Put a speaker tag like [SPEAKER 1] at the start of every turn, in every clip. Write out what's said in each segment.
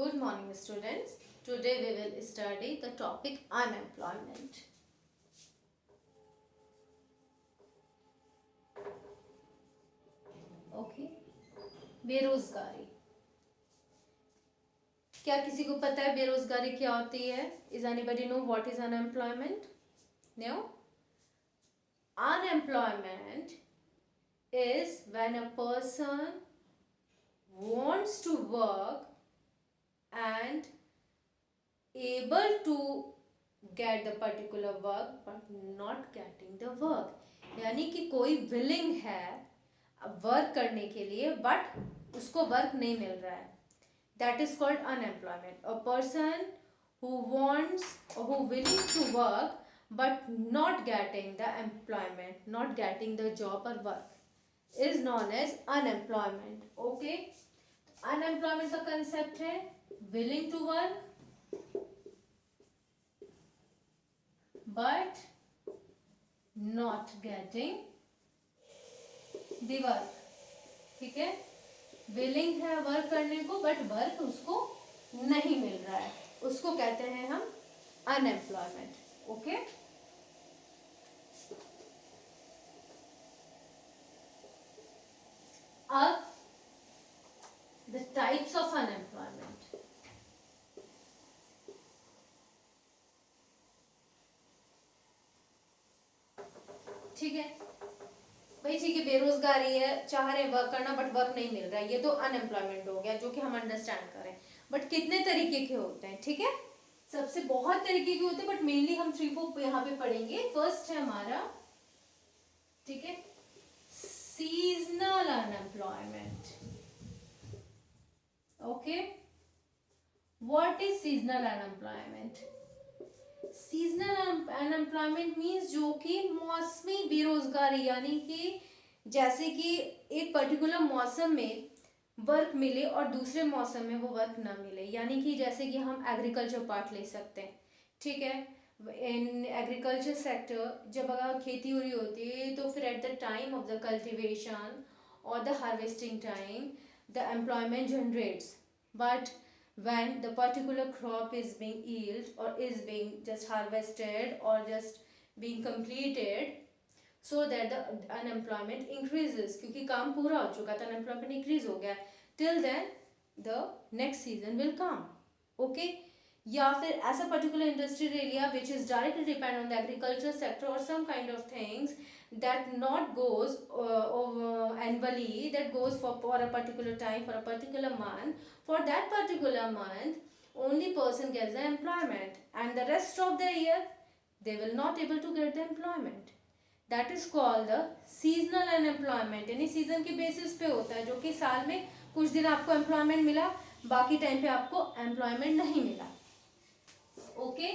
[SPEAKER 1] Good morning, students. Today we will study the topic unemployment. Okay. बेरोजगारी. क्या किसी को पता है बेरोजगारी क्या होती है? Is anybody know what is unemployment? No. Unemployment is when a person wants to work and able to get the particular work but not getting the work. यानी कि कोई willing है वर्क करने के लिए बट उसको वर्क नहीं मिल रहा है. That is called unemployment. A person who wants or who willing to work but not getting the employment, not getting the job or work is known as unemployment. Okay. Unemployment का concept है willing to work but not getting the work. ठीक है. Willing है work करने को but work उसको नहीं मिल रहा है, उसको कहते हैं हम अनएम्प्लॉयमेंट. ओके. अब द टाइप्स ऑफ अनएम्प्लॉयमेंट. ठीक है भाई. ठीक है, बेरोजगारी है, चाह रहे वर्क करना बट वर्क नहीं मिल रहा है, ये तो अनएम्प्लॉयमेंट हो गया जो कि हम अंडरस्टैंड करें. बट कितने तरीके के होते हैं? ठीक है, सबसे बहुत तरीके के होते हैं बट मेनली हम 3-4 यहाँ पे पढ़ेंगे. फर्स्ट है हमारा, ठीक है, seasonal unemployment. Okay. What is seasonal unemployment? Seasonal unemployment means जो कि मौसमी बेरोजगारी, यानी कि जैसे कि एक पर्टिकुलर मौसम में वर्क मिले और दूसरे मौसम में वो वर्क ना मिले. यानी कि जैसे कि हम एग्रीकल्चर पार्ट ले सकते हैं. ठीक है. इन एग्रीकल्चर सेक्टर जब अगर खेती हो रही होती है तो फिर at the time of the cultivation और the harvesting time the employment generates. But when the particular crop is being yield or is being just harvested or just being completed, so that the unemployment increases. क्योंकि काम पूरा हो चुका था, unemployment increase हो गया. till then the next season will come. okay. या फिर ऐसा particular industrial area which is directly depend on the agriculture sector और some kind of things that not goes annually, that goes for a particular time, for a particular month. For that particular month only person gets the employment and the rest of the year they will not able to get the employment. That is called the seasonal unemployment. यानी season के basis पे होता है, जो कि साल में कुछ दिन आपको एम्प्लॉयमेंट मिला, बाकी टाइम पे आपको एम्प्लॉयमेंट नहीं मिला. ओके.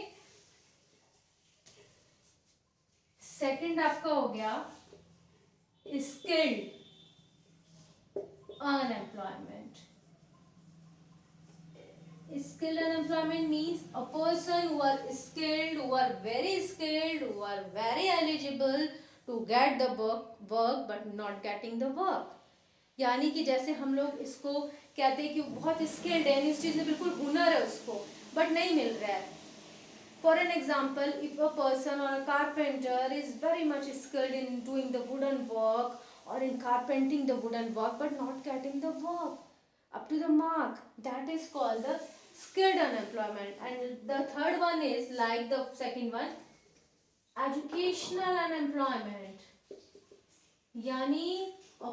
[SPEAKER 1] सेकंड आपका हो गया skilled unemployment. Skilled unemployment means a person who are skilled, who are very skilled, who are very eligible to get the work but not getting the work. यानी कि जैसे हम लोग इसको कहते हैं कि बहुत स्किल्ड है, इस चीज में बिल्कुल हुनर है उसको, बट नहीं मिल रहा है. For an example, if a person or a carpenter is very much skilled in doing the wooden work or in carpenting the wooden work but not getting the work up to the mark, that is called the skilled unemployment. And the third one is like the second one, educational unemployment. Yani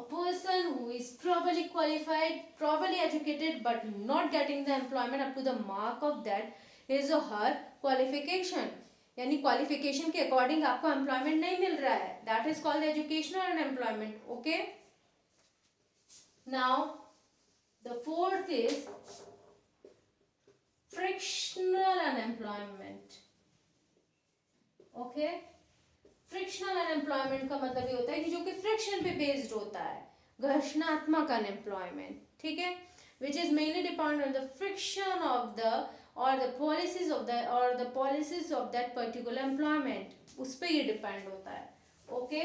[SPEAKER 1] a person who is properly qualified, properly educated but not getting the employment up to the mark of that his or her qualification. यानी qualification के according आपको employment नहीं मिल रहा है. That is called educational unemployment. Okay. Now the fourth is frictional unemployment. Okay. Frictional unemployment का मतलब ये होता है कि जो कि फ्रिक्शन पे बेस्ड होता है, घर्षणात्मक अनएम्प्लॉयमेंट. ठीक है. which is mainly depend on the friction of the or the policies of that particular employment. उस पे ये डिपेंड होता है. Okay.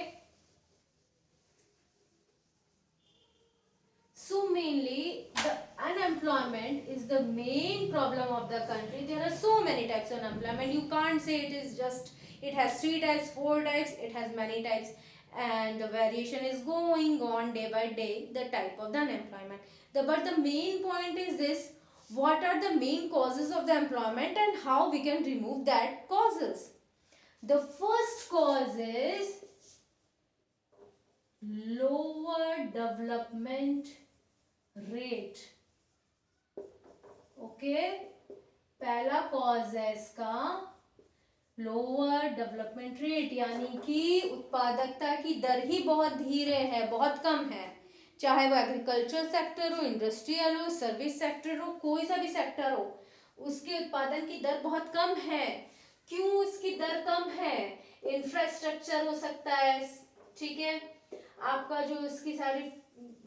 [SPEAKER 1] So mainly the unemployed unemployment is the main problem of the country. There are so many types of unemployment. You can't say it is just, it has 3 types, 4 types, it has many types, and the variation is going on day by day, the type of the unemployment. But the main point is this: what are the main causes of the employment and how we can remove that causes. The first cause is lower development rate. Okay, पहला cause है इसका lower development rate, यानी कि उत्पादकता की दर ही बहुत धीरे है, बहुत कम है। चाहे वो एग्रीकल्चर सेक्टर हो, इंडस्ट्रियल हो, सर्विस सेक्टर हो, कोई सा भी सेक्टर हो, उसके उत्पादन की दर बहुत कम है। क्यों इसकी दर कम है? इंफ्रास्ट्रक्चर हो सकता है, ठीक है, आपका जो इसकी सारी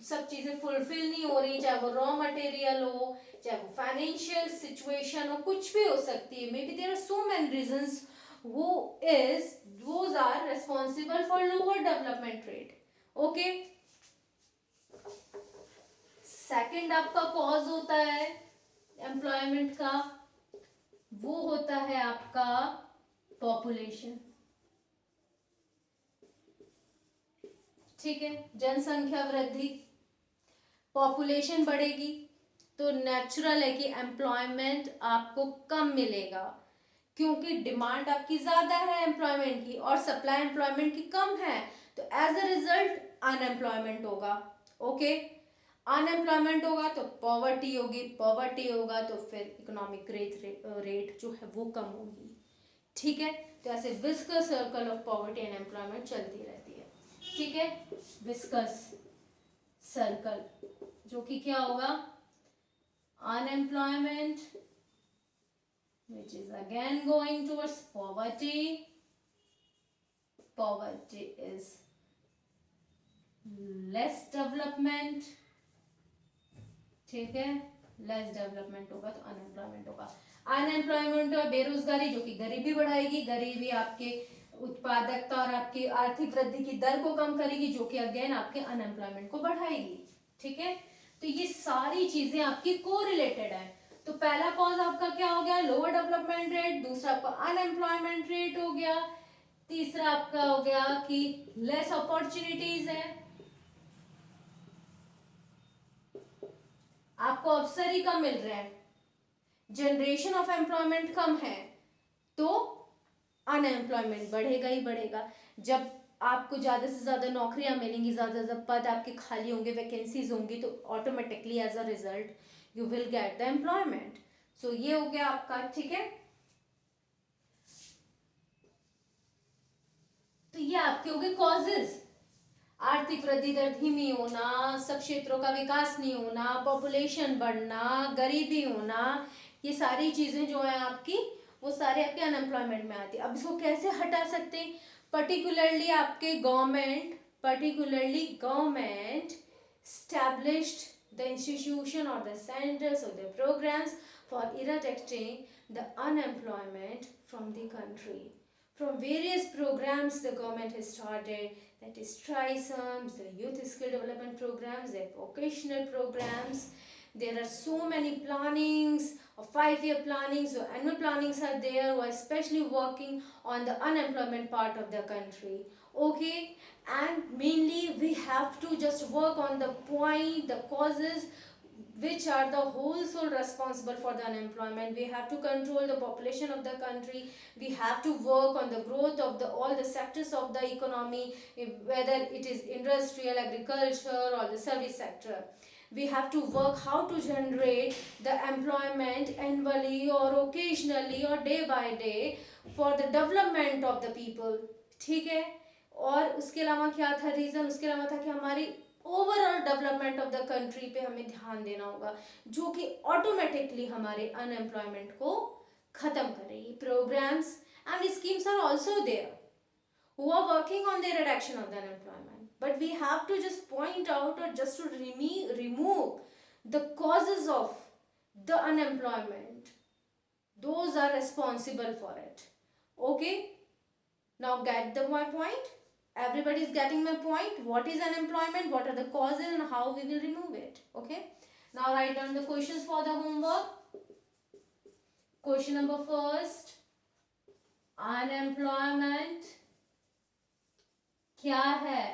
[SPEAKER 1] सब चीजें फुलफिल नहीं हो रही, चाहे वो रॉ मटेरियल हो, चाहे वो फाइनेंशियल सिचुएशन हो, कुछ भी हो सकती है। May be there are so many reasons those are responsible for lower development rate. Okay, second आपका कॉज होता है एम्प्लॉयमेंट का, वो होता है आपका पॉपुलेशन। ठीक है, जनसंख्या वृद्धि, पॉपुलेशन बढ़ेगी तो नेचुरल है कि एम्प्लॉयमेंट आपको कम मिलेगा, क्योंकि डिमांड आपकी ज्यादा है एम्प्लॉयमेंट की और सप्लाई एम्प्लॉयमेंट की कम है, तो एज अ रिजल्ट अनएम्प्लॉयमेंट होगा। ओके, अनएम्प्लॉयमेंट होगा तो पॉवर्टी होगी, पॉवर्टी होगा तो फिर इकोनॉमिक ग्रोथ रेट जो है वो कम होगी। ठीक है, तो ऐसे viscous circle of poverty and employment चलती रहती है। ठीक है, विस्कस सर्कल, जो कि क्या होगा, unemployment which is again going towards poverty. Poverty is less development. ठीक है, लेस डेवलपमेंट होगा तो अनएम्प्लॉयमेंट होगा। अनएम्प्लॉयमेंट और बेरोजगारी, जो कि गरीबी बढ़ाएगी, गरीबी आपके उत्पादकता और आपकी आर्थिक वृद्धि की दर को कम करेगी, जो कि अगेन आपके अनएम्प्लॉयमेंट को बढ़ाएगी। ठीक है, तो ये सारी चीजें आपकी कोरिलेटेड है। तो पहला कॉज आपका क्या हो गया, लोअर डेवलपमेंट रेट, दूसरा आपका अनएम्प्लॉयमेंट रेट हो गया, तीसरा आपका हो गया कि लेस अपॉर्चुनिटीज है, आपको अवसर ही कम मिल रहे हैं, जनरेशन ऑफ एम्प्लॉयमेंट कम है, तो अनएम्प्लॉयमेंट बढ़ेगा ही बढ़ेगा। जब आपको ज्यादा से ज्यादा नौकरियां मिलेंगी, ज्यादा से ज्यादा पद आपके खाली होंगे, वैकेंसीज होंगी, तो automatically as a result you will get the employment. So ये हो गया आपका। ठीक है, तो ये आपके हो गए कॉजेज, आर्थिक वृद्धि दर धीमी होना, सब क्षेत्रों का विकास नहीं होना, पॉपुलेशन बढ़ना, गरीबी होना, ये सारी चीजें जो है आपकी, वो सारे आपके अनएम्प्लॉयमेंट में आती है। अब इसको कैसे हटा सकते हैं? Particularly government established the institution or the centers or the programs for eradicating the unemployment from the country. From various programs the government has started, that is TRISOMs, the youth skill development programs, the vocational programs. There are so many plannings, or 5-year plannings or annual plannings are there, who are especially working on the unemployment part of the country. Okay, and mainly we have to just work on the point, the causes which are the whole sole responsible for the unemployment. We have to control the population of the country, we have to work on the growth of the all the sectors of the economy, whether it is industrial, agriculture or the service sector. We have to work how to generate the employment annually or occasionally or day by day for the development of the people. ठीक है, और उसके अलावा क्या था reason? उसके अलावा था कि हमारी overall development of the country पे हमें ध्यान देना होगा, जो कि ऑटोमेटिकली हमारे अनएम्प्लॉयमेंट को खत्म करेगी। Programmes and schemes are also there who are working on the reduction of the unemployment, but we have to just point out or just to remove the causes of the unemployment. Those are responsible for it. Okay, now get my point? Everybody is getting my point? What is unemployment, what are the causes, and how we will remove it? Okay, Now write down the questions for the homework. Question number first, unemployment क्या है?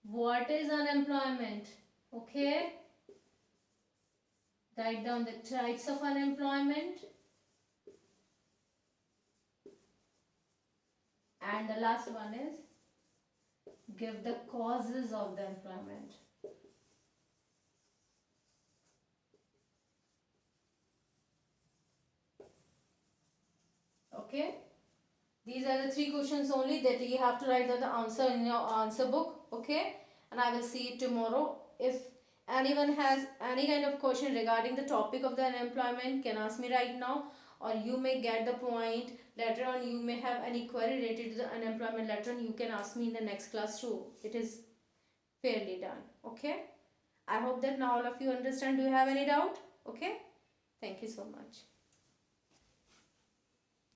[SPEAKER 1] What is unemployment? Okay. Write down the types of unemployment. And the last one is give the causes of the employment. Okay. These are the 3 questions only that you have to write the answer in your answer book. Okay. And I will see you tomorrow. If anyone has any kind of question regarding the topic of the unemployment, can ask me right now, or you may get the point later on. You may have any query related to the unemployment later on. You can ask me in the next class too. It is fairly done. Okay. I hope that now all of you understand. Do you have any doubt? Okay. Thank you so much.